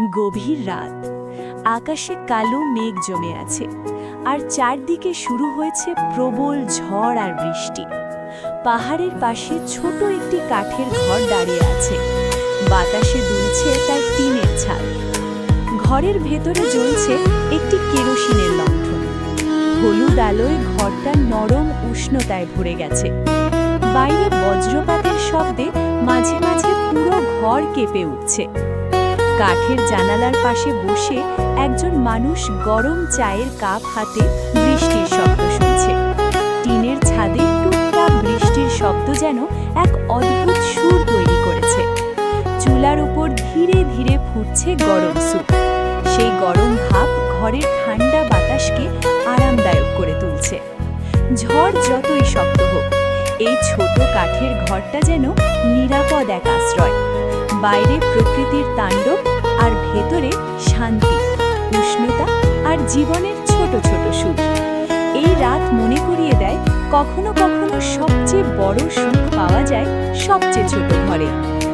গভীর রাত, আকাশে কালো মেঘ জমে আছে, আর চারদিকে শুরু হয়েছে প্রবল ঝড় আর বৃষ্টি। পাহাড়ের পাশে ছোট একটি কাঠের ঘর দাঁড়িয়ে আছে, বাতাসে দুলছে তার টিনের ছাদ। ঘরের ভেতরে জ্বলছে একটি কেরোসিনের লণ্ঠন। হলুদ আলোয় ঘরটা নরম উষ্ণতায় ভরে গেছে। বাইরে বজ্রপাতের শব্দে মাঝে মাঝে পুরো ঘর কেঁপে উঠছে। কাঠের জানালার পাশে বসে একজন মানুষ গরম চায়ের কাপ হাতে বৃষ্টির শব্দ শুনছে। টিনের ছাদে টুকটাক বৃষ্টির শব্দ যেন এক অদ্ভুত সুর তৈরি করেছে। চুলার উপর ধীরে ধীরে ফুটছে গরম স্যুপ। সেই গরম ভাপ ঘরের ঠান্ডা বাতাসকে আরামদায়ক করে তুলছে। ঝড় যতই শক্ত হোক, এই ছোট কাঠের ঘরটা যেন নিরাপদ এক আশ্রয়। বাইরে প্রকৃতির তাণ্ডব, আর ভেতরে শান্তি, উষ্ণতা আর জীবনের ছোট ছোট সুখ। এই রাত মনে করিয়ে দেয়, কখনো কখনো সবচেয়ে বড় সুখ পাওয়া যায় সবচেয়ে ছোট ঘরে।